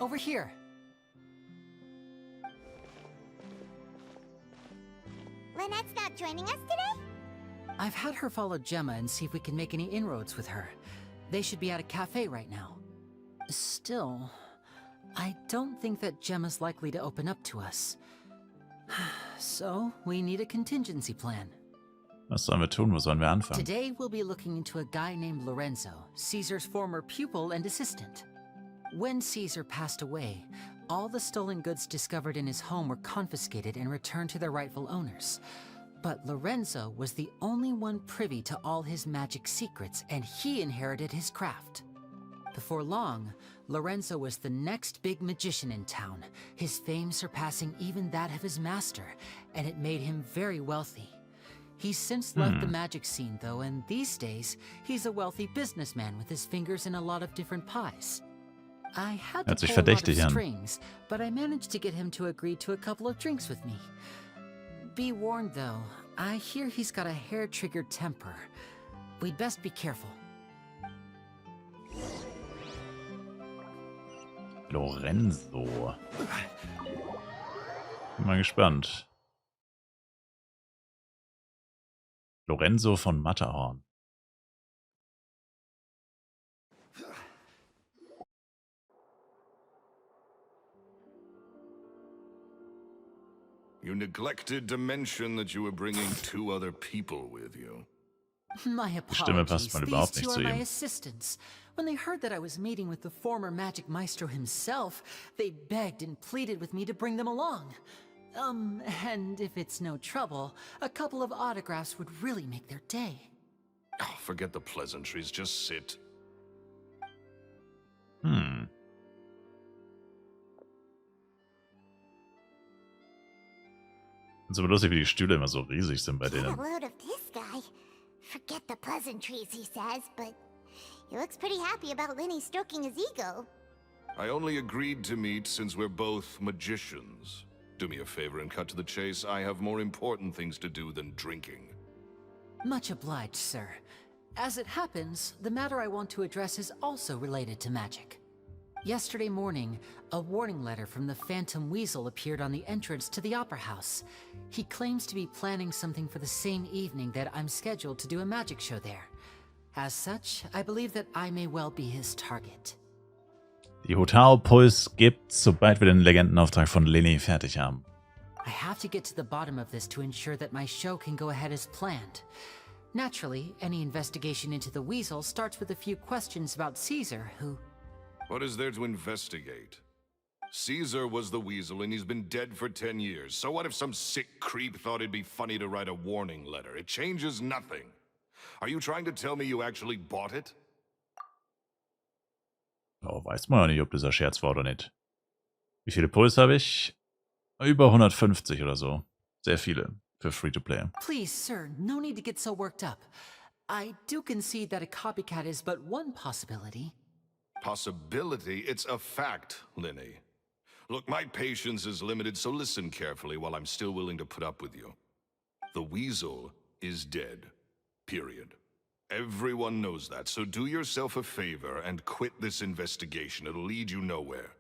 over here. Lynette's not joining us today? I've had her follow Gemma and see if we can make any inroads with her. They should be at a cafe right now. Still, I don't think that Gemma's likely to open up to us. So, we need a contingency plan. Was sollen wir tun? Wo sollen wir anfangen? Today, we'll be looking into a guy named Lorenzo, Caesar's former pupil and assistant. When Caesar passed away, all the stolen goods discovered in his home were confiscated and returned to their rightful owners. But Lorenzo was the only one privy to all his magic secrets, and he inherited his craft. Before long, Lorenzo was the next big magician in town, his fame surpassing even that of his master, and it made him very wealthy. He's since left the magic scene, though, and these days, he's a wealthy businessman with his fingers in a lot of different pies. I had to pull a lot of strings, but I managed to get him to agree to a couple of drinks with me. Be warned, though, I hear he's got a hair-triggered temper. We'd best be careful. Lorenzo. Bin mal gespannt. Lorenzo von Matterhorn. You neglected to mention that you were bringing 2 other people with you. My apologies. These 2 are my assistants. When they heard that I was meeting with the former magic maestro himself, they begged and pleaded with me to bring them along. And if it's no trouble, a couple of autographs would really make their day. Oh, forget the pleasantries, just sit. Ist aber lustig, wie die Stühle immer so riesig sind bei denen. Get a load of this guy. Forget the pleasantries, he says, but he looks pretty happy about Liney stroking his ego. I only agreed to meet since we're both magicians. Do me a favor and cut to the chase. I have more important things to do than drinking. Much obliged, sir. As it happens, the matter I want to address is also related to magic. Yesterday morning, a warning letter from the Phantom Weasel appeared on the entrance to the Opera House. He claims to be planning something for the same evening that I'm scheduled to do a magic show there. As such, I believe that I may well be his target. Die Hotelpuls gibt's, sobald wir den Legendenauftrag von Liney fertig haben. I have to get to the bottom of this to ensure that my show can go ahead as planned. Naturally, any investigation into the Weasel starts with a few questions about Caesar, who... What is there to investigate? Caesar was the Weasel and he's been dead for 10 years. So what if some sick creep thought it'd be funny to write a warning letter? It changes nothing. Are you trying to tell me you actually bought it? Oh, weiß man noch nicht, ob dieser Scherz war oder nicht. Wie viele Puls habe ich? Über 150 oder so. Sehr viele für Free-to-Play. Please, sir, no need to get so worked up. I do concede that a copycat is but one possibility. Possibility? It's a fact, Liney. Look, my patience is limited, so listen carefully while I'm still willing to put up with you. The Weasel is dead. Period. Everyone knows that, so do yourself a favor and quit this investigation. It'll lead you nowhere.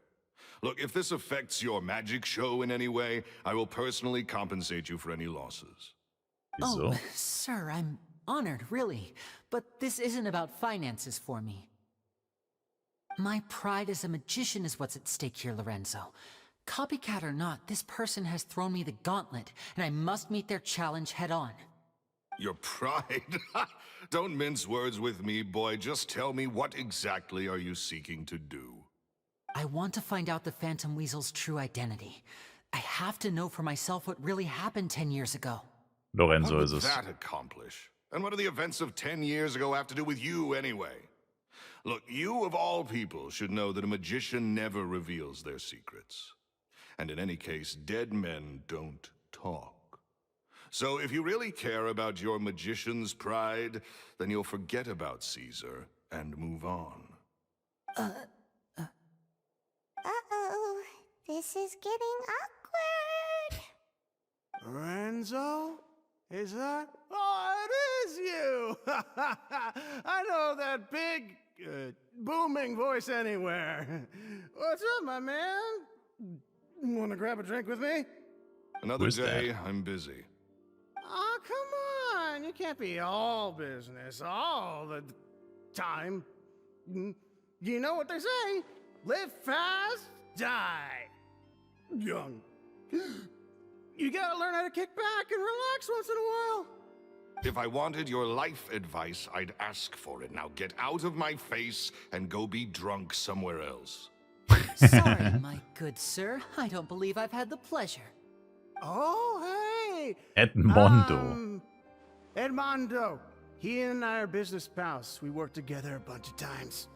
Look, if this affects your magic show in any way, I will personally compensate you for any losses. Wieso? Oh, sir, I'm honored, really. But this isn't about finances for me. My pride as a magician is what's at stake here, Lorenzo. Copycat or not, this person has thrown me the gauntlet, and I must meet their challenge head on. Your pride? Don't mince words with me, boy. Just tell me, what exactly are you seeking to do? I want to find out the Phantom Weasel's true identity. I have to know for myself what really happened 10 years ago. Lorenzo What ist would es. that accomplish? And what do the events of 10 years ago have to do with you, anyway? Look, you of all people should know that a magician never reveals their secrets. And in any case, dead men don't talk. So if you really care about your magician's pride, then you'll forget about Caesar and move on. Uh-oh. This is getting awkward. Lorenzo? Is that? Oh, it is you! I know that big, booming voice anywhere. What's up, my man? Want to grab a drink with me? Another Who's day, that? I'm busy. Oh, come on. You can't be all business all the time. You know what they say? Live fast, die young. You gotta learn how to kick back and relax once in a while. If I wanted your life advice, I'd ask for it. Now get out of my face and go be drunk somewhere else. Sorry, my good sir. I don't believe I've had the pleasure. Oh, hey. Edmondo. Edmondo. He and I are business pals. We worked together a bunch of times.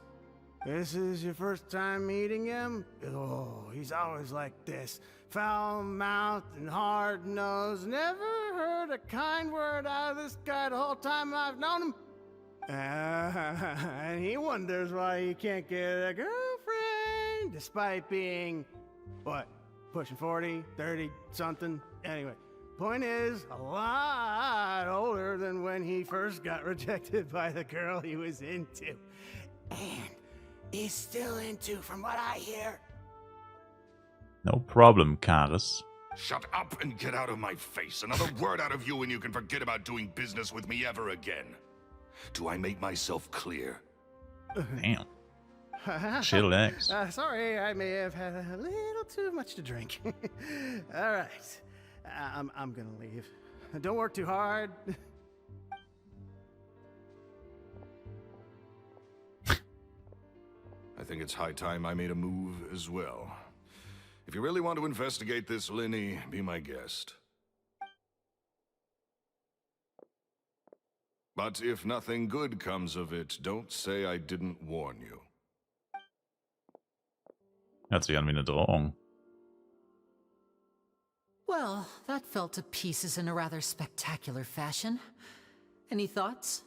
This is your first time meeting him? Oh, he's always like this. Foul-mouthed and hard-nosed. Never heard a kind word out of this guy the whole time I've known him. And he wonders why he can't get a girlfriend, despite being, what, pushing 40, 30, something? Anyway, point is, a lot older than when he first got rejected by the girl he was into. And he's still into, from what I hear. No problem, Karis. Shut up and get out of my face. Another word out of you and you can forget about doing business with me ever again. Do I make myself clear? Damn. Chillax. Sorry, I may have had a little too much to drink. All right, I'm gonna leave. Don't work too hard. I think it's high time I made a move as well. If you really want to investigate this, Liney, be my guest. But if nothing good comes of it, don't say I didn't warn you. Hört sich an wie eine Drohung. Well, that fell to pieces in a rather spectacular fashion. Any thoughts?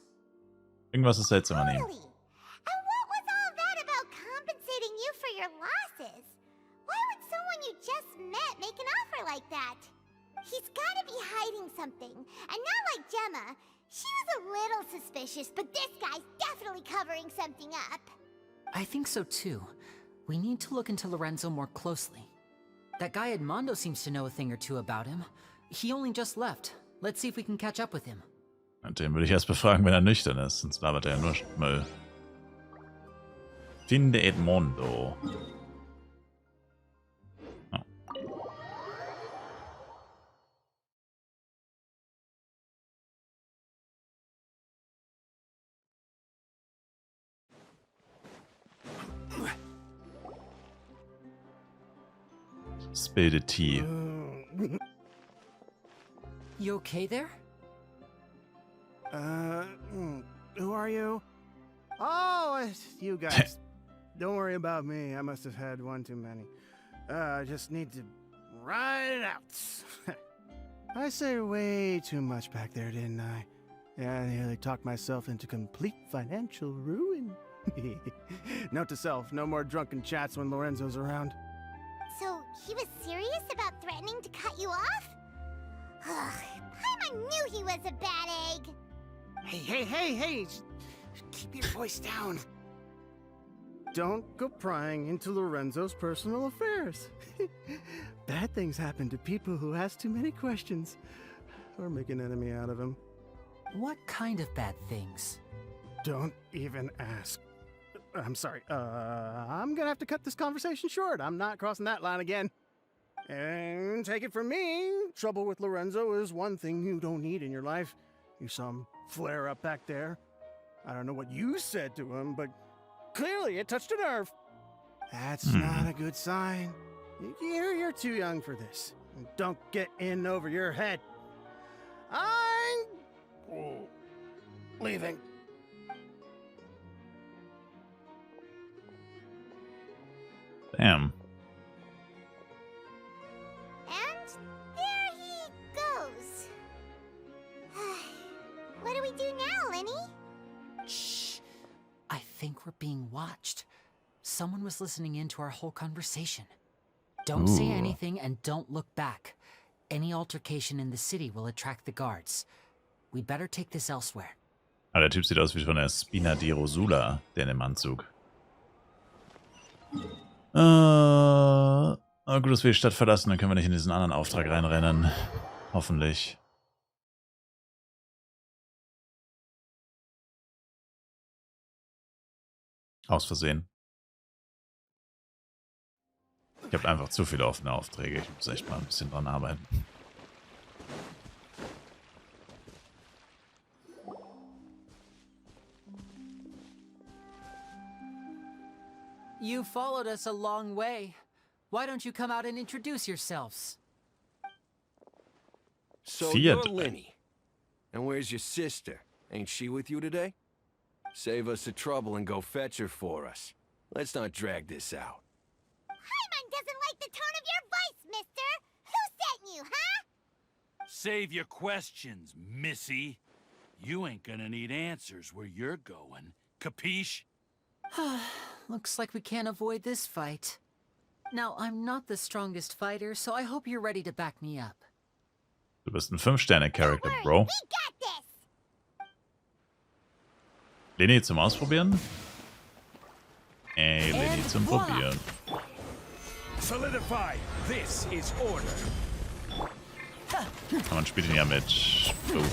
Irgendwas ist seltsam an ihm. Totally. And what was all that about compensating you for your losses? Why would someone you just met make an offer like that? He's gotta be hiding something. And not like Gemma. She was a little suspicious, but this guy's definitely covering something up. I think so too. We need to look into Lorenzo more closely. That guy Edmondo seems to know a thing or two about him. He only just left. Let's see if we can catch up with him. Und den würde ich erst befragen, wenn er nüchtern ist, sonst labert er ja nur Müll. Finde Edmondo. Oh. Spill the tea. You okay there? Who are you? Oh, it's you guys. Don't worry about me. I must have had one too many. I just need to ride it out. I said way too much back there, didn't I? Yeah, I nearly talked myself into complete financial ruin. Note to self, no more drunken chats when Lorenzo's around. So, he was serious about threatening to cut you off? Paimon knew he was a bad egg. Hey, keep your voice down. Don't go prying into Lorenzo's personal affairs. Bad things happen to people who ask too many questions or make an enemy out of him. What kind of bad things? Don't even ask. I'm sorry. I'm gonna have to cut this conversation short. I'm not crossing that line again. And take it from me, trouble with Lorenzo is one thing you don't need in your life. You saw him flare up back there. I don't know what you said to him, but clearly it touched a nerve. That's not a good sign. You're too young for this. Don't get in over your head. I'm leaving. Damn. And there he goes. What do we do now, Liney? Shh. I think we're being watched. Someone was listening in to our whole conversation. Don't say Ooh. anything and don't look back. Any altercation in the city will attract the guards. We'd better take this elsewhere. Ah, der Typ sieht aus wie von der Spina di Rosula, der in dem Anzug. Aber gut, dass wir die Stadt verlassen, dann können wir nicht in diesen anderen Auftrag reinrennen. Hoffentlich. Aus Versehen. Ich habe einfach zu viele offene Aufträge. Ich muss echt mal ein bisschen dran arbeiten. You followed us a long way. Why don't you come out and introduce yourselves? So Vier you're drei. Liney. And where's your sister? Ain't she with you today? Save us the trouble and go fetch her for us. Let's not drag this out. Paimon doesn't like the tone of your voice, mister! Who sent you, huh? Save your questions, missy. You ain't gonna need answers where you're going. Capiche? Looks like we can't avoid this fight. Now, I'm not the strongest fighter, so I hope you're ready to back me up. Du bist ein 5-Sterne-Charakter, Don't worry, Bro. we got this! Liney zum Ausprobieren? Ey, Liney zum voila. Probieren. Solidify. This is order. Man spielt ihn ja mit. Oh.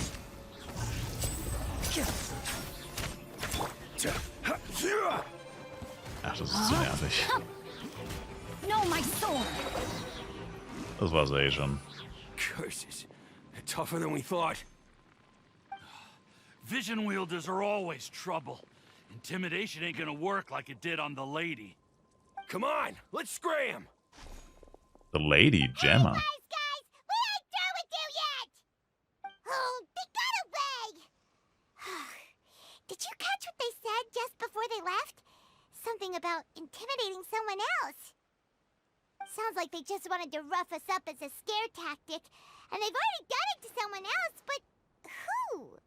Ach, das ist zu nervig. No, my sword! Das war's eh schon. Curses. They're tougher than we thought. Vision wielders are always trouble. Intimidation ain't gonna work like it did on the lady. Come on, let's scram! The Lady Gemma. Guys, we ain't through with you yet! Oh, they got away! Did you catch what they said just before they left? Something about intimidating someone else. Sounds like they just wanted to rough us up as a scare tactic, and they've already done it to someone else, but who?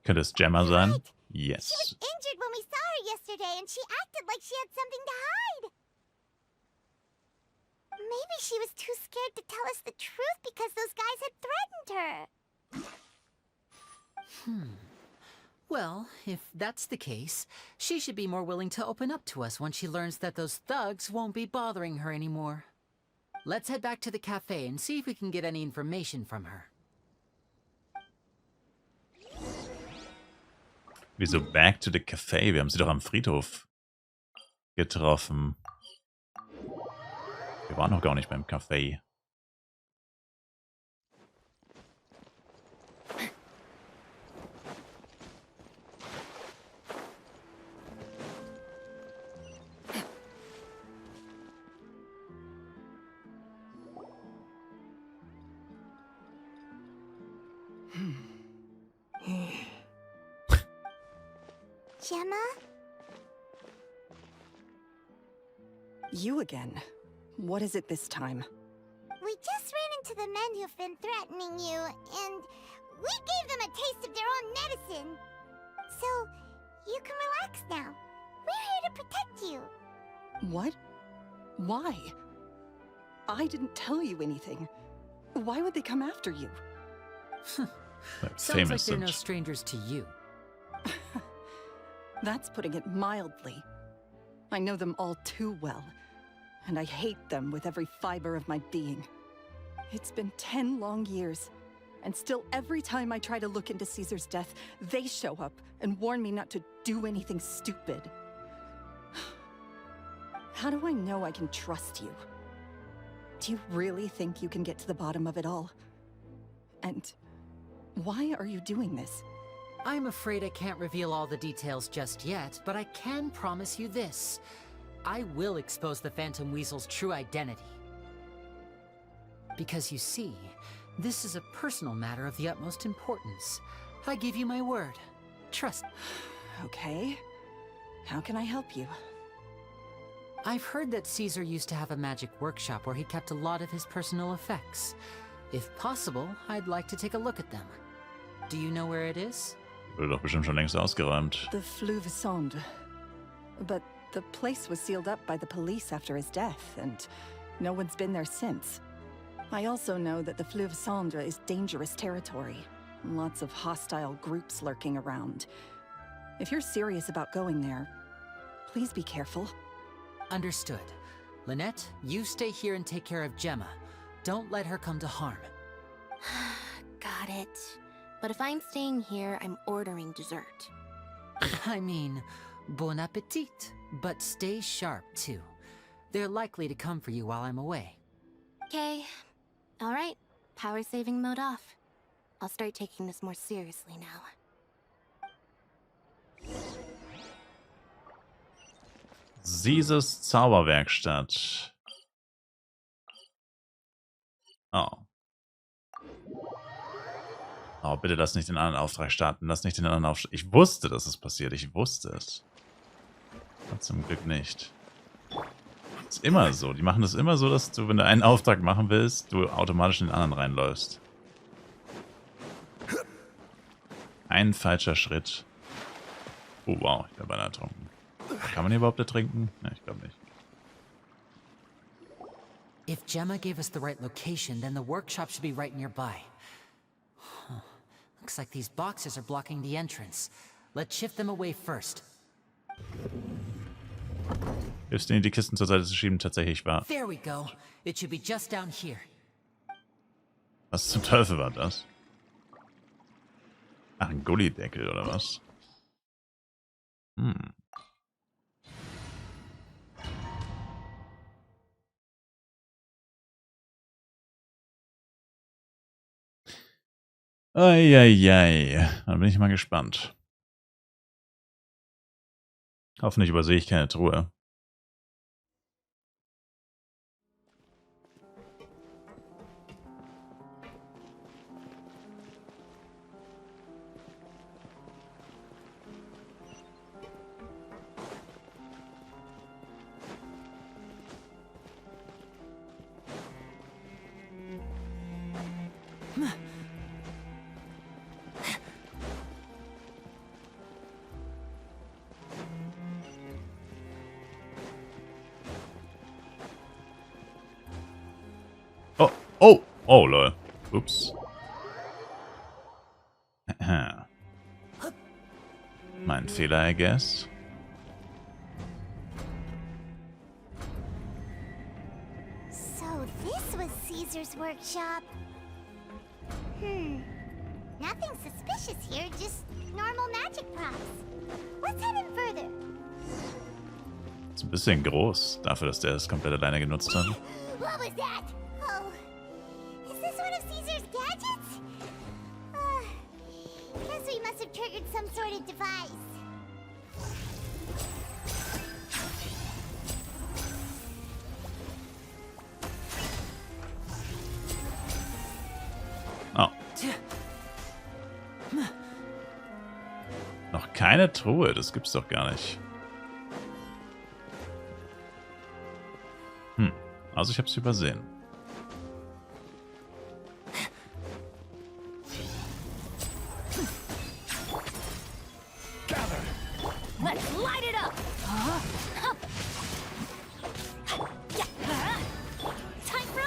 Könnte es Gemma sein? Right. Yes. She was injured when we saw her yesterday, and she acted like she had something to hide. Maybe she was too scared to tell us the truth because those guys had threatened her. Well, if that's the case, she should be more willing to open up to us once she learns that those thugs won't be bothering her anymore. Let's head back to the cafe and see if we can get any information from her. Wieso back to the cafe? Wir haben sie doch am Friedhof getroffen. Wir waren noch gar nicht beim Café. Gemma? You again. What is it this time? We just ran into the men who've been threatening you, and we gave them a taste of their own medicine. So, you can relax now. We're here to protect you. What? Why? I didn't tell you anything. Why would they come after you? Sounds Famous like they're no sind. strangers to you. That's putting it mildly. I know them all too well, and I hate them with every fiber of my being. It's been 10 long years, and still every time I try to look into Caesar's death, they show up and warn me not to do anything stupid. How do I know I can trust you? Do you really think you can get to the bottom of it all? And why are you doing this? I'm afraid I can't reveal all the details just yet, but I can promise you this. I will expose the Phantom Weasel's true identity. Because you see, this is a personal matter of the utmost importance. I give you my word. Trust. Okay. How can I help you? I've heard that Caesar used to have a magic workshop where he kept a lot of his personal effects. If possible, I'd like to take a look at them. Do you know where it is? Wurde doch bestimmt schon längst ausgeräumt. The Fleuve Sonde. But the place was sealed up by the police after his death, and no one's been there since. I also know that the Fleuve Sonde is dangerous territory. Lots of hostile groups lurking around. If you're serious about going there, please be careful. Understood. Lynette, you stay here and take care of Gemma. Don't let her come to harm. Got it. But if I'm staying here, I'm ordering dessert. I mean, bon appetit. But stay sharp, too. They're likely to come for you while I'm away. Okay. Alright. Power saving mode off. I'll start taking this more seriously now. Sieses Zauberwerkstatt. Oh. Oh, bitte lass nicht den anderen Auftrag starten. Lass nicht den anderen Auftrag. Ich wusste, dass es passiert. Ich wusste es. Aber zum Glück nicht. Ist immer so. Die machen das immer so, dass du, wenn du einen Auftrag machen willst, du automatisch in den anderen reinläufst. Ein falscher Schritt. Oh, wow. Ich bin beinahe ertrunken. Kann man hier überhaupt ertrinken? Ne, ich glaube nicht. If Gemma gave us the right location, then the workshop should be right nearby. Huh. Looks like these boxes are blocking the entrance. Let's shift them away first. Hilfst du, die Kisten zur Seite zu schieben, tatsächlich wahr. There we go. It should be just down here. Was zum Teufel war das? Ach, ein Gullideckel oder was? Hm. Eieiei. Dann bin ich mal gespannt. Hoffentlich übersehe ich keine Truhe. Oh, oh, oh, lol. Ups. Mein Fehler, I guess. So this was Caesar's workshop. Nothing suspicious here, just normal magic props. Let's head in further. Ist ein bisschen groß, dafür, dass der es komplett alleine genutzt hat. What was that? Oh, is this one of Caesar's gadgets? Guess we must have triggered some sort of device. Oh. Noch keine Truhe, das gibt's doch gar nicht. Also ich hab's übersehen.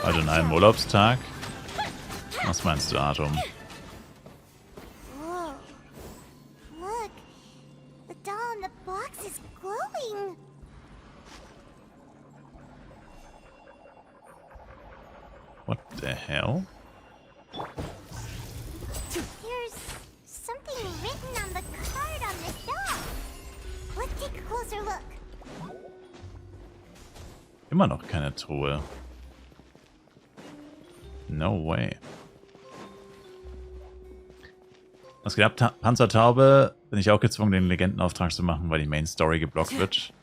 Also in einem Urlaubstag? Was meinst du, Atom? Whoa. Look, the doll in the box is glowing. What the hell? There's something written on the card on this doll. Let's take a closer look. Immer noch keine Truhe. No way. Was geht ab, Panzertaube? Bin ich auch gezwungen, den Legendenauftrag zu machen, weil die Main Story geblockt wird?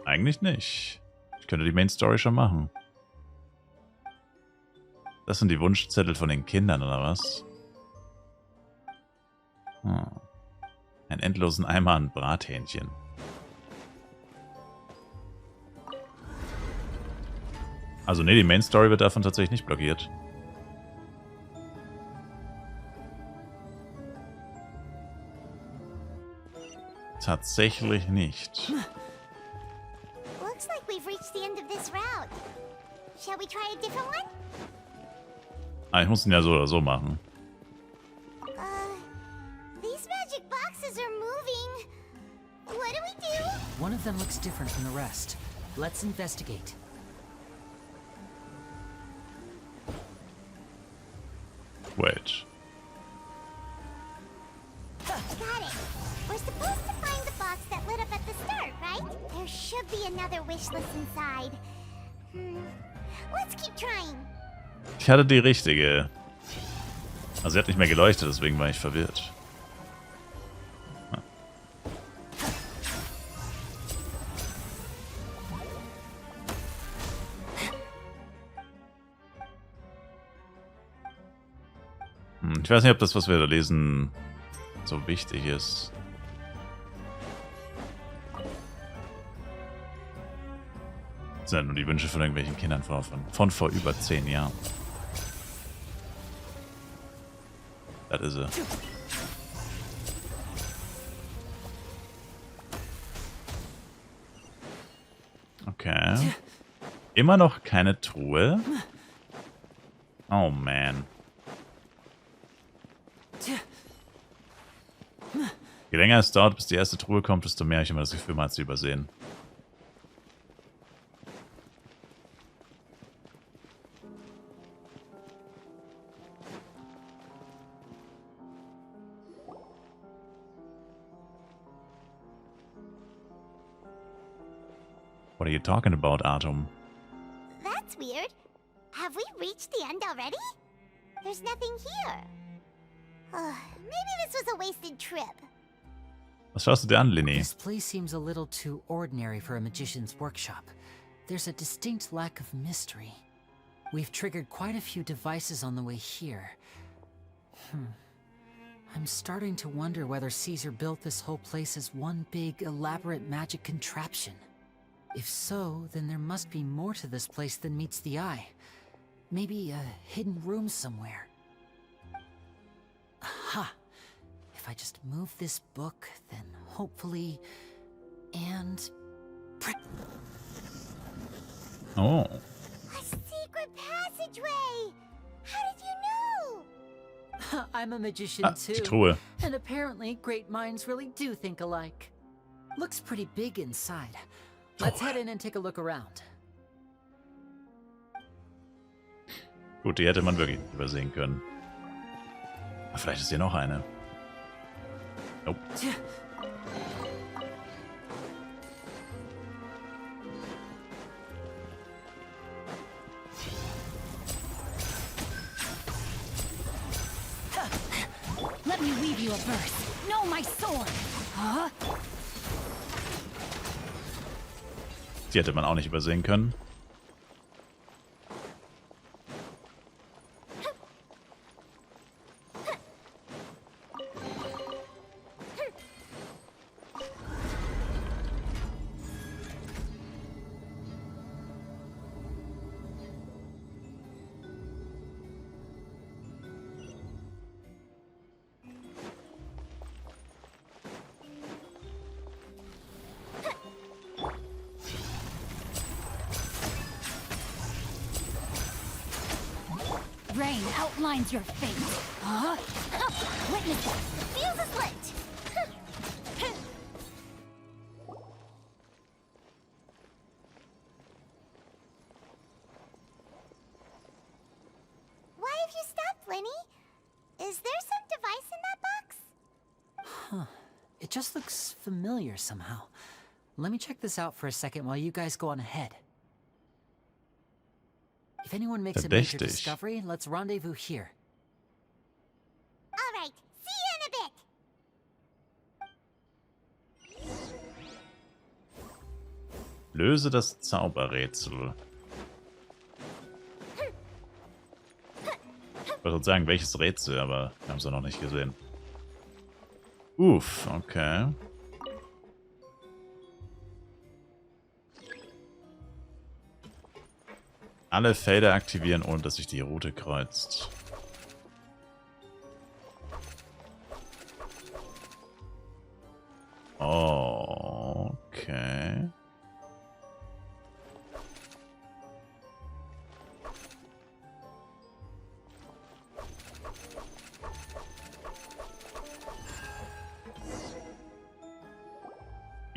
Eigentlich nicht. Ich könnte die Main Story schon machen. Das sind die Wunschzettel von den Kindern, oder was? Hm. Einen endlosen Eimer an Brathähnchen. Also nee, die Main Story wird davon tatsächlich nicht blockiert. Tatsächlich nicht. Looks like we've reached the end of this route. Shall we try a different one? Ah, ich muss ihn ja so oder so machen. boxes are moving. What do we do? One of them looks different from the rest. Let's investigate. Wait. Got it. We're supposed to find the box that lit up at the start, right? There should be another wish list inside. Let's keep trying. Ich hatte die richtige. Also sie hat nicht mehr geleuchtet, deswegen war ich verwirrt. Ich weiß nicht, ob das, was wir da lesen, so wichtig ist. Das sind ja nur die Wünsche von irgendwelchen Kindern von vor über 10 Jahren. Das ist sie. Okay. Immer noch keine Truhe. Oh man. Je länger es dauert, bis die erste Truhe kommt, desto mehr habe ich immer das Gefühl, man hat sie übersehen. What are you talking about, Atom? That's weird. Have we reached the end already? There's nothing here. Maybe this was a wasted trip. Was schaust du dir an, Liney? This place seems a little too ordinary for a magician's workshop. There's a distinct lack of mystery. We've triggered quite a few devices on the way here. I'm starting to wonder whether Caesar built this whole place as one big, elaborate magic contraption. If so, then there must be more to this place than meets the eye. Maybe a hidden room somewhere. Aha! If I just move this book, then hopefully... and... Oh. A secret passageway! How did you know? I'm a magician Die too. Truhe. And apparently great minds really do think alike. Looks pretty big inside. Let's head in and take a look around. Gut, die hätte man wirklich übersehen können. Aber vielleicht ist hier noch eine. Nope. Let me weave you a verse. Know my sword. Huh? Die hätte man auch nicht übersehen können. Rain outlines your fate. Huh? Witness it. Fuse is lit. Why have you stopped, Liney? Is there some device in that box? Huh. It just looks familiar somehow. Let me check this out for a second while you guys go on ahead. If anyone makes a major Verdächtig. discovery, let's rendezvous here. All right. See you in a bit. Löse das Zauberrätsel. Ich wollte sagen, welches Rätsel, aber wir haben es ja noch nicht gesehen. Uff, okay. Alle Felder aktivieren, ohne dass sich die Route kreuzt. Okay.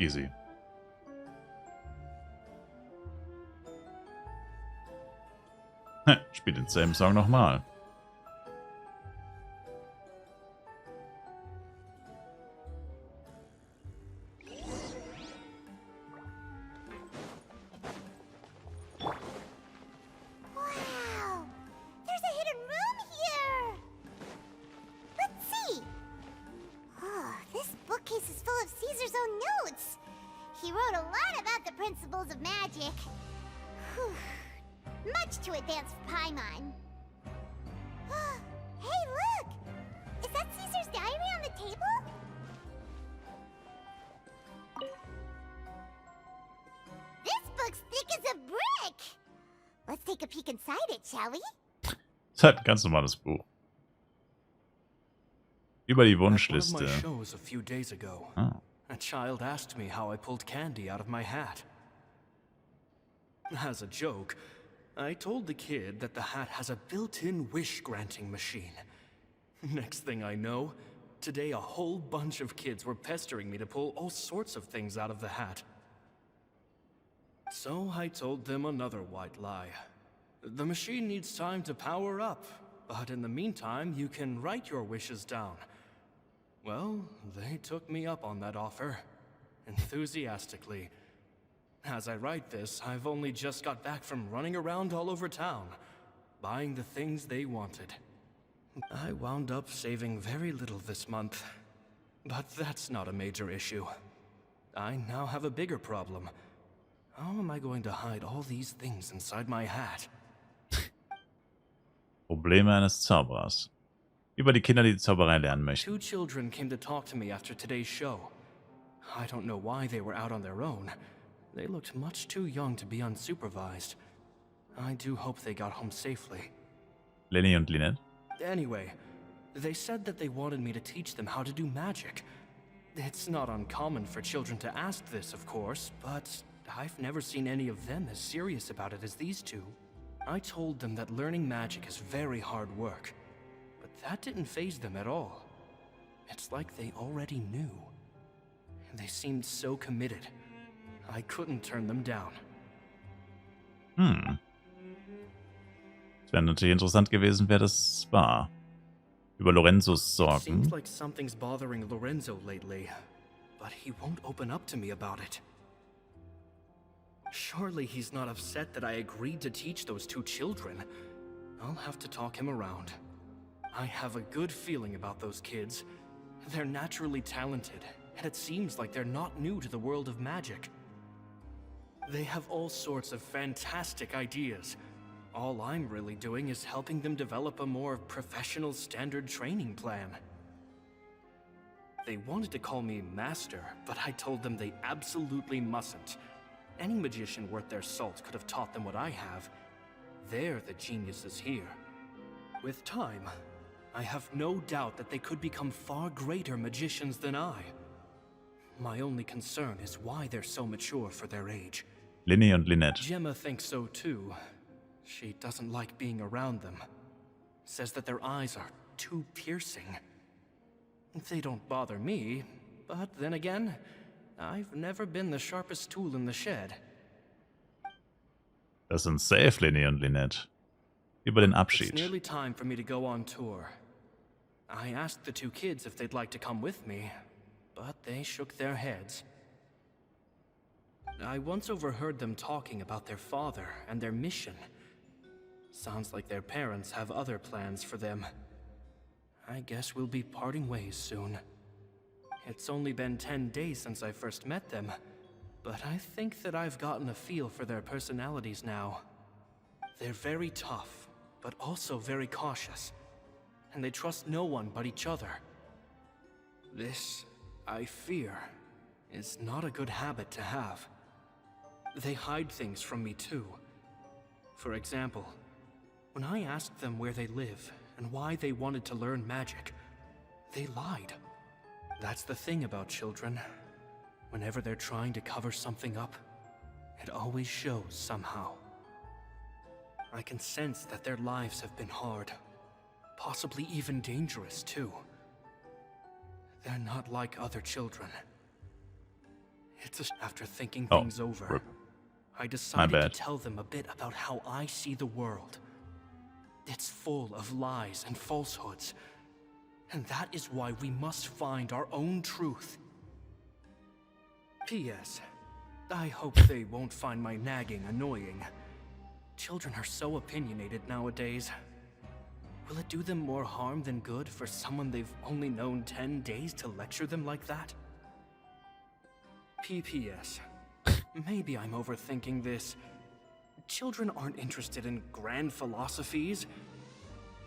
Easy. Spiel denselben Song nochmal. Wow! There's a hidden room here! Let's see! Oh, this bookcase is full of Caesar's own notes! He wrote a lot about the principles of magic. Whew. Much too advanced for Paimon. Hey, look! Is that Caesar's diary on the table? This book's thick as a brick! Let's take a peek inside it, shall we? Das ist halt ein ganz normales Buch. Über die At one of Wunschliste. my shows a few days ago, Oh. a child asked me how I pulled candy out of my hat. As a joke, I told the kid that the hat has a built-in wish-granting machine. Next thing I know, today a whole bunch of kids were pestering me to pull all sorts of things out of the hat. So I told them another white lie. The machine needs time to power up, but in the meantime, you can write your wishes down. Well, they took me up on that offer, enthusiastically. As I write this, I've only just got back from running around all over town, buying the things they wanted. I wound up saving very little this month, but that's not a major issue. I now have a bigger problem. How am I going to hide all these things inside my hat? Probleme eines Zauberers. Über die Kinder, die Zauberei lernen möchten. 2 children came to talk to me after today's show. I don't know why they were out on their own. They looked much too young to be unsupervised. I do hope they got home safely. Liney und Lynette. Anyway, they said that they wanted me to teach them how to do magic. It's not uncommon for children to ask this, of course, but I've never seen any of them as serious about it as these two. I told them that learning magic is very hard work, but that didn't faze them at all. It's like they already knew. They seemed so committed. I couldn't turn them down. Es wäre natürlich interessant gewesen, wer das war. Über Lorenzos Sorgen. Seems like something's bothering Lorenzo lately, but he won't open up to me about it. Surely he's not upset that I agreed to teach those 2 children. I'll have to talk him around. I have a good feeling about those kids. They're naturally talented, and it seems like they're not new to the world of magic. They have all sorts of fantastic ideas. All I'm really doing is helping them develop a more professional standard training plan. They wanted to call me Master, but I told them they absolutely mustn't. Any magician worth their salt could have taught them what I have. They're the geniuses here. With time, I have no doubt that they could become far greater magicians than I. My only concern is why they're so mature for their age. Liney und Lynette. Gemma thinks so too. She doesn't like being around them. Says that their eyes are too piercing. They don't bother me, but then again, I've never been the sharpest tool in the shed. Das sind safe Liney und Lynette. Über den It's Abschied. nearly time for me to go on tour. I asked the 2 kids if they'd like to come with me, but they shook their heads. I once overheard them talking about their father and their mission. Sounds like their parents have other plans for them. I guess we'll be parting ways soon. It's only been 10 days since I first met them, but I think that I've gotten a feel for their personalities now. They're very tough, but also very cautious, and they trust no one but each other. This, I fear, is not a good habit to have. They hide things from me too. For example, when I asked them where they live and why they wanted to learn magic, they lied. That's the thing about children. Whenever they're trying to cover something up, it always shows somehow. I can sense that their lives have been hard, possibly even dangerous too. They're not like other children. After thinking Oh, things over, rip. I decided to bad. tell them a bit about how I see the world. It's full of lies and falsehoods. And that is why we must find our own truth. P.S. I hope they won't find my nagging annoying. Children are so opinionated nowadays. Will it do them more harm than good for someone they've only known 10 days to lecture them like that? P.P.S. Maybe I'm overthinking this. Children aren't interested in grand philosophies.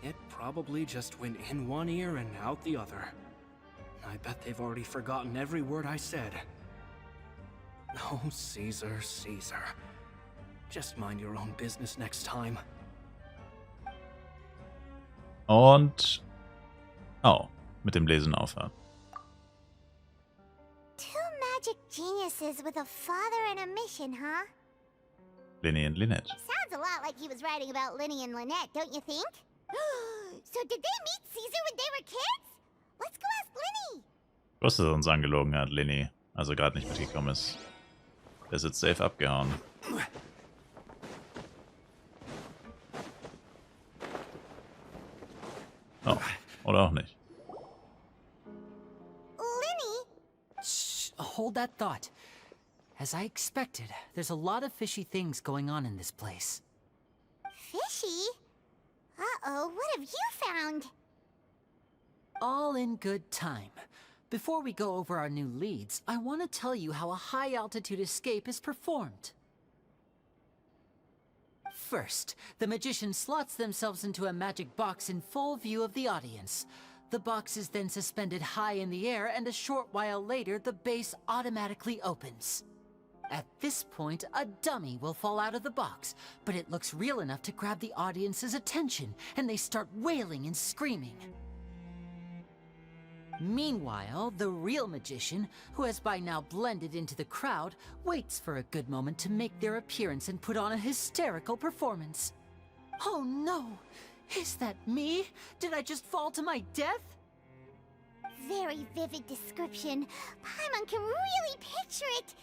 It probably just went in one ear and out the other. I bet they've already forgotten every word I said. Oh, Caesar, Caesar. Just mind your own business next time. Und... Oh, mit dem Lesen aufhören. Two magic geniuses with a father and a mission, huh? Liney und Lynette. Sounds a lot like he was writing about Liney and Lynette, don't you think? So did they meet Caesar when they were kids? Let's go ask Liney. Ich wusste, dass er uns angelogen hat, Liney. Also gerade nicht mitgekommen ist. Der ist jetzt safe abgehauen. Oh, oder auch nicht. Liney? Shh, hold that thought. As I expected, there's a lot of fishy things going on in this place. Fishy? Uh-oh, what have you found? All in good time. Before we go over our new leads, I want to tell you how a high-altitude escape is performed. First, the magician slots themselves into a magic box in full view of the audience. The box is then suspended high in the air, and a short while later, the base automatically opens. At this point, a dummy will fall out of the box, but it looks real enough to grab the audience's attention, and they start wailing and screaming. Meanwhile, the real magician, who has by now blended into the crowd, waits for a good moment to make their appearance and put on a hysterical performance. Oh no! Is that me? Did I just fall to my death? Very vivid description. Paimon can really picture it.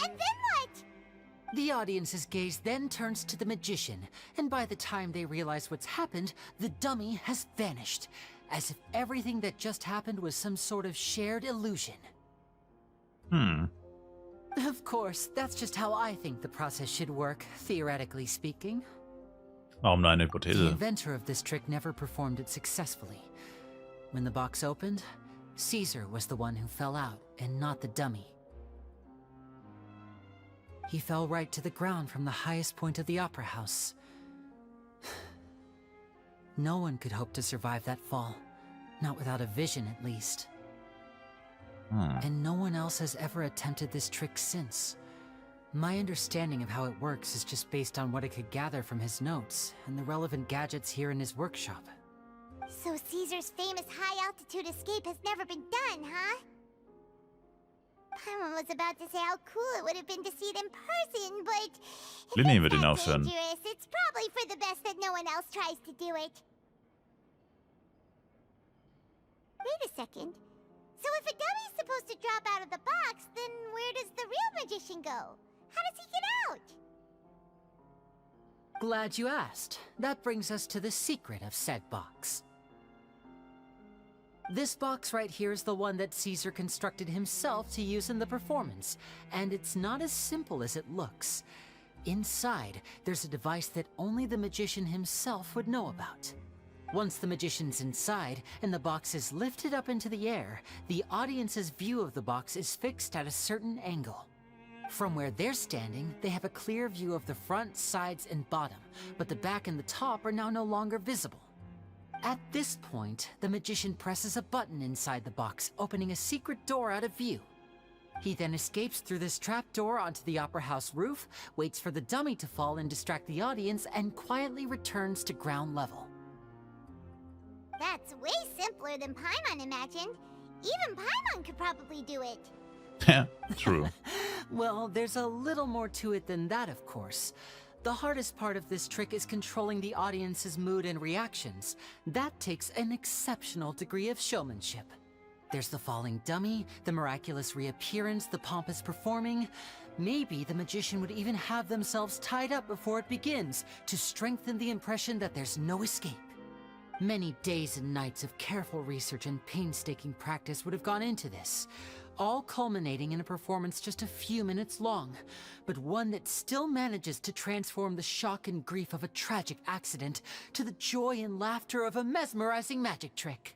And then what? The audience's gaze then turns to the magician, and by the time they realize what's happened, the dummy has vanished, as if everything that just happened was some sort of shared illusion. Of course, that's just how I think the process should work, theoretically speaking. Warum nur eine The Hypothese? inventor of this trick never performed it successfully. When the box opened, Caesar was the one who fell out, and not the dummy. He fell right to the ground from the highest point of the opera house. No one could hope to survive that fall. Not without a vision, at least. And no one else has ever attempted this trick since. My understanding of how it works is just based on what I could gather from his notes and the relevant gadgets here in his workshop. So Caesar's famous high-altitude escape has never been done, huh? Paimon was about to say how cool it would have been to see it in person, but... if Liney it's wird ihn that aufhören. dangerous, it's probably for the best that no one else tries to do it. Wait a second. So if a dummy's supposed to drop out of the box, then where does the real magician go? How does he get out? Glad you asked. That brings us to the secret of said box. This box right here is the one that Caesar constructed himself to use in the performance, and it's not as simple as it looks. Inside, there's a device that only the magician himself would know about. Once the magician's inside and the box is lifted up into the air, the audience's view of the box is fixed at a certain angle. From where they're standing, they have a clear view of the front, sides, and bottom, but the back and the top are now no longer visible. At this point, the magician presses a button inside the box, opening a secret door out of view. He then escapes through this trapdoor onto the opera house roof, waits for the dummy to fall and distract the audience, and quietly returns to ground level. That's way simpler than Paimon imagined. Even Paimon could probably do it. Yeah, true. Well, there's a little more to it than that, of course. The hardest part of this trick is controlling the audience's mood and reactions. That takes an exceptional degree of showmanship. There's the falling dummy, the miraculous reappearance, the pompous performing. Maybe the magician would even have themselves tied up before it begins to strengthen the impression that there's no escape. Many days and nights of careful research and painstaking practice would have gone into this, all culminating in a performance just a few minutes long, but one that still manages to transform the shock and grief of a tragic accident to the joy and laughter of a mesmerizing magic trick.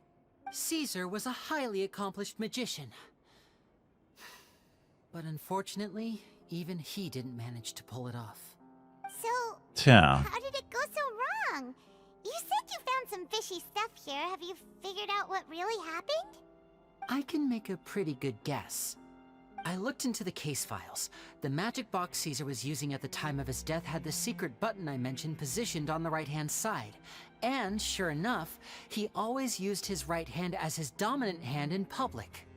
Caesar was a highly accomplished magician. But unfortunately, even he didn't manage to pull it off. So, Tja. how did it go so wrong? You said you found some fishy stuff here. Have you figured out what really happened? I can make a pretty good guess. I looked into the case files. The magic box Caesar was using at the time of his death had the secret button I mentioned positioned on the right-hand side. And, sure enough, he always used his right hand as his dominant hand in public.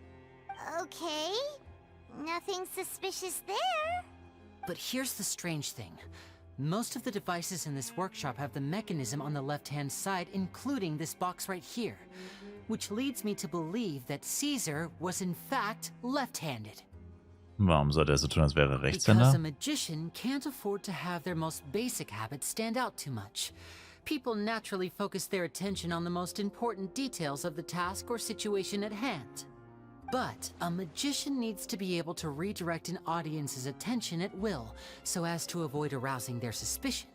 Okay. Nothing suspicious there. But here's the strange thing. Most of the devices in this workshop have the mechanism on the left-hand side, including this box right here, which leads me to believe that Caesar was in fact left-handed. Warum sollte so tun, als wäre er Because Rechtshänder? a magician can't afford to have their most basic habits stand out too much. People naturally focus their attention on the most important details of the task or situation at hand. But a magician needs to be able to redirect an audience's attention at will, so as to avoid arousing their suspicion.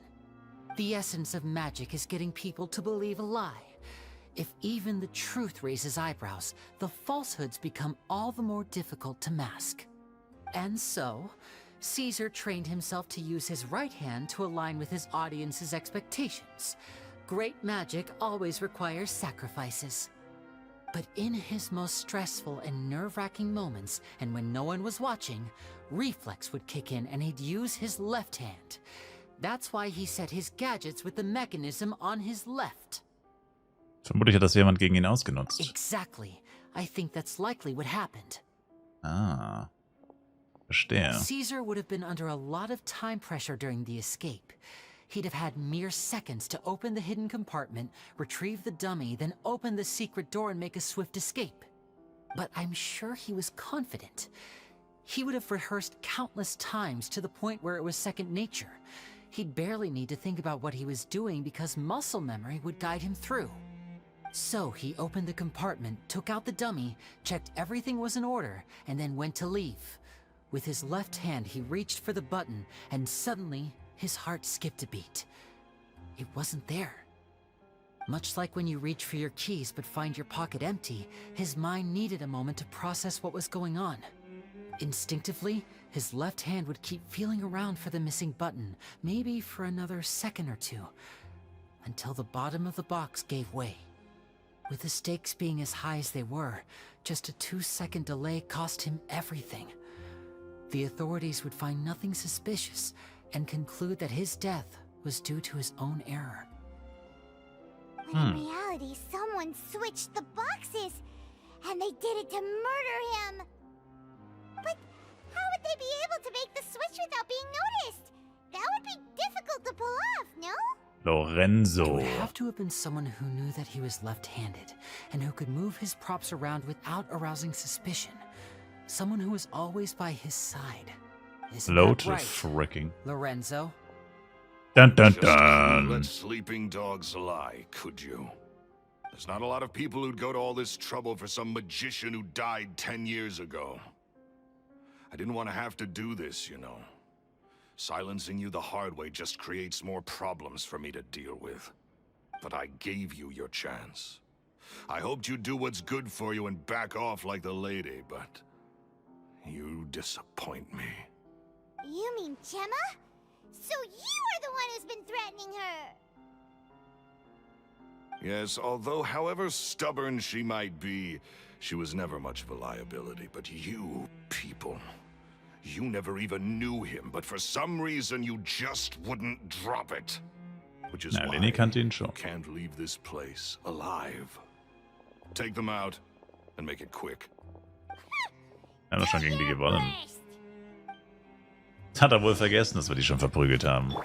The essence of magic is getting people to believe a lie. If even the truth raises eyebrows, the falsehoods become all the more difficult to mask. And so, Caesar trained himself to use his right hand to align with his audience's expectations. Great magic always requires sacrifices. But in his most stressful and nerve-wracking moments, and when no one was watching, reflex would kick in and he'd use his left hand. That's why he set his gadgets with the mechanism on his left. Vermutlich hat das jemand gegen ihn ausgenutzt. Exactly. I think that's likely what happened. Ah. Verstehe. Caesar would have been under a lot of time pressure during the escape. He'd have had mere seconds to open the hidden compartment, retrieve the dummy, then open the secret door and make a swift escape. But I'm sure he was confident. He would have rehearsed countless times to the point where it was second nature. He'd barely need to think about what he was doing because muscle memory would guide him through. So he opened the compartment, took out the dummy, checked everything was in order, and then went to leave. With his left hand, he reached for the button, and suddenly, his heart skipped a beat. It wasn't there. Much like when you reach for your keys but find your pocket empty, his mind needed a moment to process what was going on. Instinctively, his left hand would keep feeling around for the missing button, maybe for another second or two, until the bottom of the box gave way. With the stakes being as high as they were, just a 2-second delay cost him everything. The authorities would find nothing suspicious and conclude that his death was due to his own error. But in reality, someone switched the boxes, and they did it to murder him. But how would they be able to make the switch without being noticed? That would be difficult to pull off, no? It Lorenzo. would have to have been someone who knew that he was left-handed, and who could move his props around without arousing suspicion. Someone who was always by his side. Isn't Low that to right, freaking. Lorenzo? Dun dun Just couldn't dun. let sleeping dogs lie, could you? There's not a lot of people who'd go to all this trouble for some magician who died 10 years ago. I didn't want to have to do this, you know. Silencing you the hard way just creates more problems for me to deal with. But I gave you your chance. I hoped you'd do what's good for you and back off like the lady, but you disappoint me. You mean Gemma? So you are the one who's been threatening her! Yes, although however stubborn she might be, she was never much of a liability. But you people, you never even knew him, but for some reason you just wouldn't drop it. Which is Na, why Liney kannte ihn you schon. can't leave this place alive. Take them out and make it quick. Wir haben doch schon gegen die gewonnen. First. Hat er wohl vergessen, dass wir die schon verprügelt haben. Oh,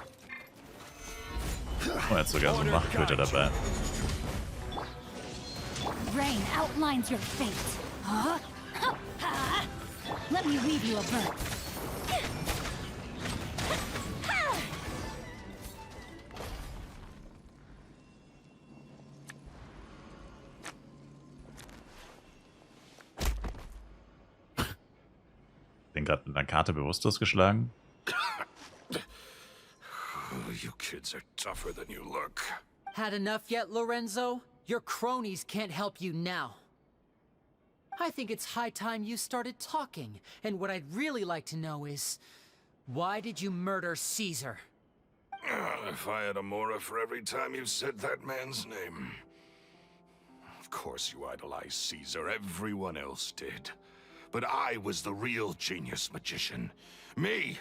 er hat sogar so einen Machtköter dabei. Rain outlines your fate. Let me weave you a bird. Den gerade mit einer Karte bewusstlos geschlagen. You kids are tougher than you look. Had enough yet, Lorenzo? Your cronies can't help you now. I think it's high time you started talking, and what I'd really like to know is, why did you murder Caesar? If I had a Mora for every time you said that man's name. Of course you idolized Caesar, everyone else did. But I was the real genius magician. Me!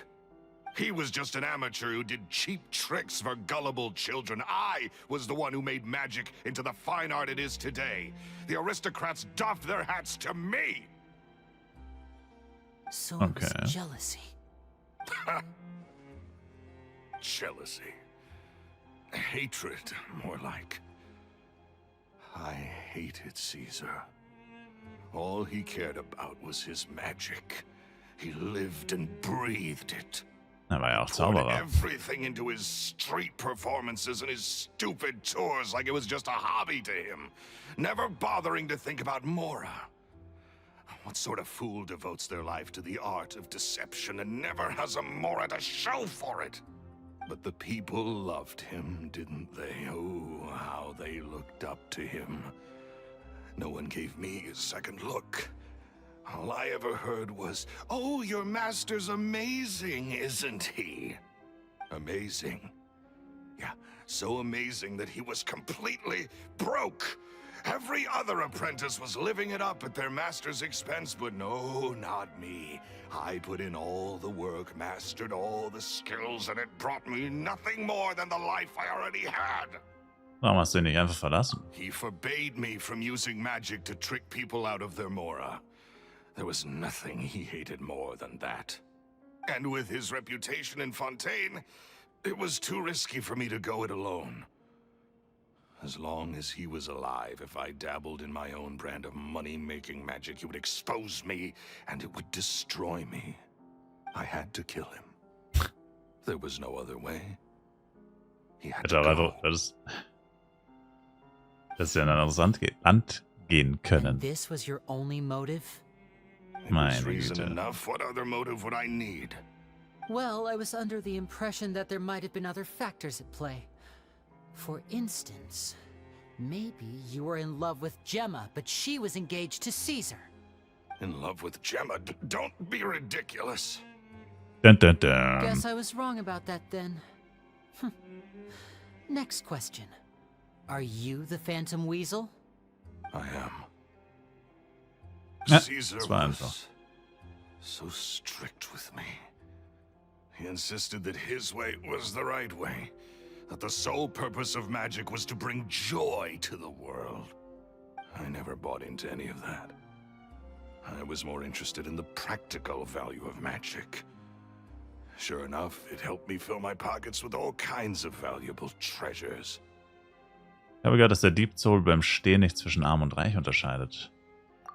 He was just an amateur who did cheap tricks for gullible children. I was the one who made magic into the fine art it is today. The aristocrats doffed their hats to me! So it was jealousy. Jealousy. Hatred, more like. I hated Caesar. All he cared about was his magic. He lived and breathed it. Er war ja auch Poured Zauberer. everything into his street performances and his stupid tours like it was just a hobby to him, never bothering to think about Mora. What sort of fool devotes their life to the art of deception and never has a Mora to show for it? But the people loved him, didn't they? Oh, how they looked up to him. No one gave me a second look. All I ever heard was, "Oh, your master's amazing, isn't he?" Amazing. Yeah, so amazing that he was completely broke. Every other apprentice was living it up at their master's expense, but no, not me. I put in all the work, mastered all the skills, and it brought me nothing more than the life I already had. Warum hast du ihn nicht einfach verlassen? He forbade me from using magic to trick people out of their Mora. There was nothing he hated more than that. And with his reputation in Fontaine, it was too risky for me to go it alone. As long as he was alive, if I dabbled in my own brand of money-making magic, he would expose me, and it would destroy me. I had to kill him. There was no other way. He had to go. Das ja in ein anderes Land gehen können. This was your only motive? It was reason enough. What other motive would I need? Well, I was under the impression that there might have been other factors at play. For instance, maybe you were in love with Gemma, but she was engaged to Caesar. In love with Gemma? Don't be ridiculous. Dun, dun, dun. Guess I was wrong about that then. Next question. Are you the Phantom Weasel? I am. Ja, Caesar das war einfach. was so strict with me. He insisted that his way was the right way. That the sole purpose of magic was to bring joy to the world. I never bought into any of that. I was more interested in the practical value of magic. Sure enough, it helped me fill my pockets with all kinds of valuable treasures. Ich habe gehört, dass der Diebzobel beim Stehen nicht zwischen Arm und Reich unterscheidet.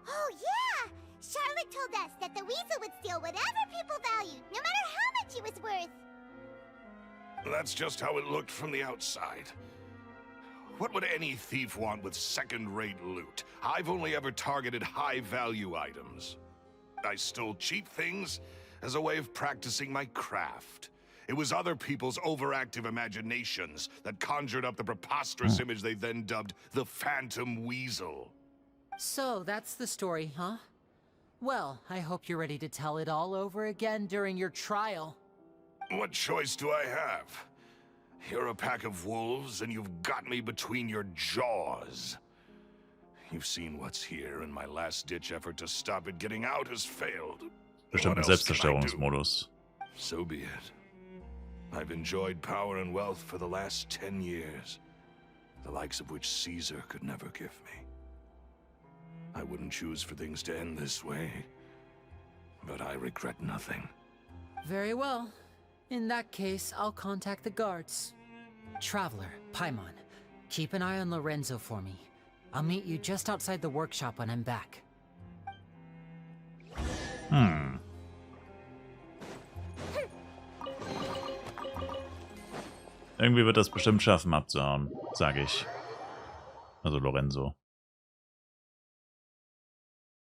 Oh, yeah! Charlotte told us that the weasel would steal whatever people valued, no matter how much he was worth. That's just how it looked from the outside. What would any thief want with second-rate loot? I've only ever targeted high-value items. I stole cheap things as a way of practicing my craft. It was other people's overactive imaginations that conjured up the preposterous image they then dubbed the Phantom Weasel. So that's the story, huh? Well, I hope you're ready to tell it all over again during your trial. What choice do I have? You're a pack of wolves, and you've got me between your jaws. You've seen what's here, and my last-ditch effort to stop it getting out has failed. Bestimmt ein Selbstzerstörungsmodus. So be it. I've enjoyed power and wealth for the last 10 years, the likes of which Caesar could never give me. I wouldn't choose for things to end this way, but I regret nothing. Very well. In that case, I'll contact the guards. Traveler, Paimon, keep an eye on Lorenzo for me. I'll meet you just outside the workshop when I'm back. Irgendwie wird das bestimmt schaffen, abzuhauen, sage ich. Also Lorenzo.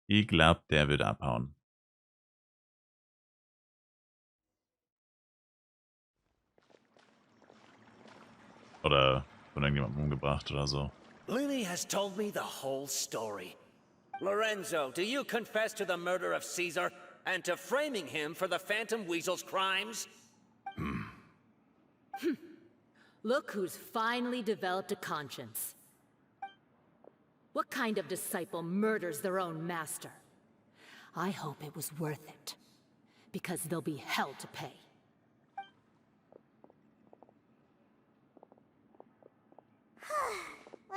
Ich glaube, der wird abhauen. Oder von irgendjemandem umgebracht oder so. Liney has told me the whole story. Lorenzo, do you confess to the murder of Caesar and to framing him for the Phantom Weasel's crimes? Look who's finally developed a conscience. What kind of disciple murders their own master? I hope it was worth it. Because there'll be hell to pay.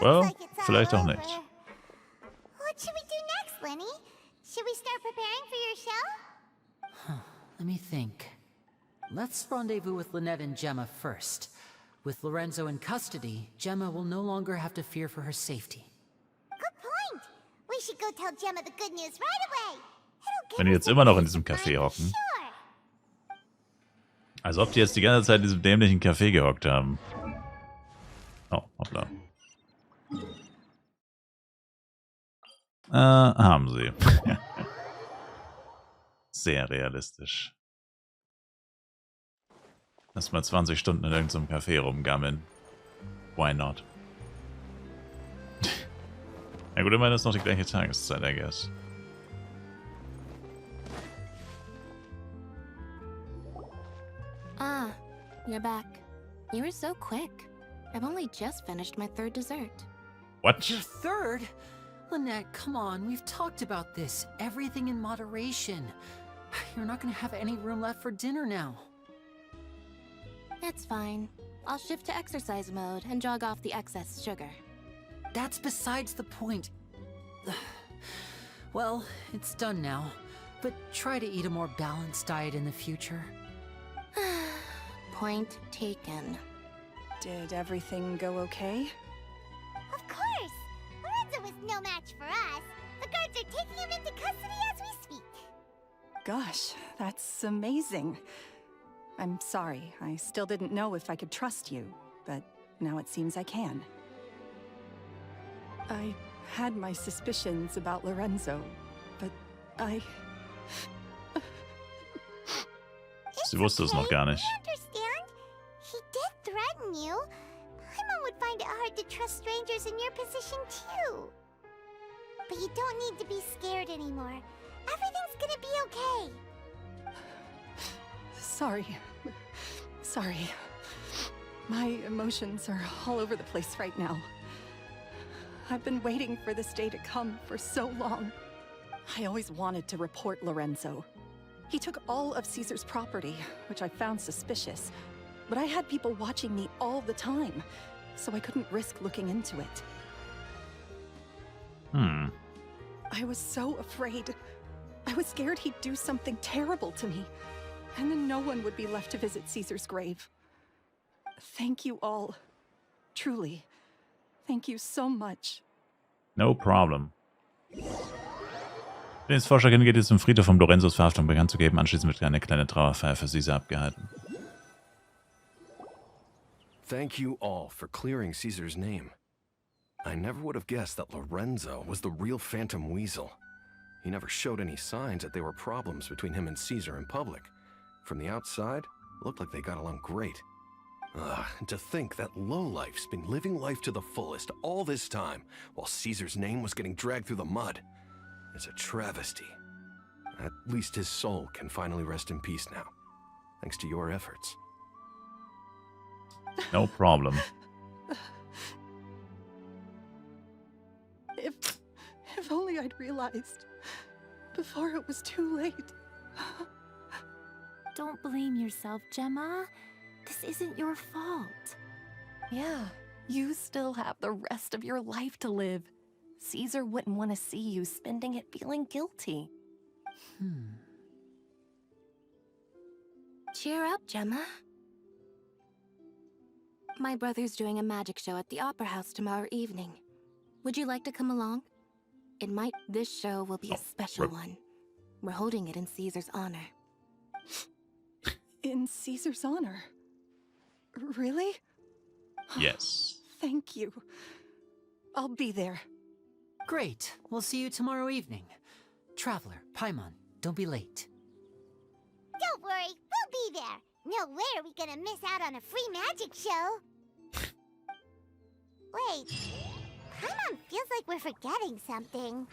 Well, vielleicht auch nicht. What should we do next, Liney? Should we start preparing for your show? Let me think. Let's rendezvous with Lynette and Gemma first. With Lorenzo in custody, Gemma will no longer have to fear for her safety. Good point. We should go tell Gemma the good news right away. Wenn die jetzt immer noch in diesem Café hocken. Sure. Als ob die jetzt die ganze Zeit in diesem dämlichen Café gehockt haben. Oh, hoppla. Haben sie. Sehr realistisch. Erstmal 20 Stunden in irgendeinem Café rumgammeln. Why not? Ja gut, immerhin ist noch die gleiche Tageszeit, I guess. Ah, you're back. You were so quick. I've only just finished my third dessert. What? Your third? Lynette, come on, we've talked about this. Everything in moderation. You're not gonna have any room left for dinner now. It's fine. I'll shift to exercise mode and jog off the excess sugar. That's besides the point. Well, it's done now. But try to eat a more balanced diet in the future. Point taken. Did everything go okay? Of course. Lorenzo was no match for us. The guards are taking him into custody as we speak. Gosh, that's amazing. I'm sorry, I still didn't know if I could trust you, but now it seems I can. I had my suspicions about Lorenzo, but I... Sie wusste es noch gar nicht. I understand. He did threaten you. Paimon would find it hard to trust strangers in your position too. But you don't need to be scared anymore. Everything's gonna be okay. Sorry. Sorry. My emotions are all over the place right now. I've been waiting for this day to come for so long. I always wanted to report Lorenzo. He took all of Caesar's property, which I found suspicious. But I had people watching me all the time, so I couldn't risk looking into it. I was so afraid. I was scared he'd do something terrible to me. And then no one would be left to visit Caesar's grave. Thank you all. Truly. Thank you so much. No problem. Dennis Forscher geht jetzt zum Friedhof, um Lorenzos Verhaftung bekannt zu geben. Anschließend wird eine kleine Trauerfeier für Caesar abgehalten. Thank you all for clearing Caesar's name. I never would have guessed that Lorenzo was the real Phantom Weasel. He never showed any signs that there were problems between him and Caesar in public. From the outside, it looked like they got along great. And to think that lowlife's been living life to the fullest all this time, while Caesar's name was getting dragged through the mud. It's a travesty. At least his soul can finally rest in peace now, thanks to your efforts. No problem. If only I'd realized before it was too late. Don't blame yourself, Gemma. This isn't your fault. Yeah, you still have the rest of your life to live. Caesar wouldn't want to see you spending it feeling guilty. Cheer up, Gemma. My brother's doing a magic show at the Opera House tomorrow evening. Would you like to come along? This show will be a special one. We're holding it in Caesar's honor. In Caesar's honor? Really? Yes. Thank you. I'll be there. Great. We'll see you tomorrow evening. Traveler, Paimon, don't be late. Don't worry, we'll be there. No way are we gonna miss out on a free magic show. Wait, Paimon feels like we're forgetting something.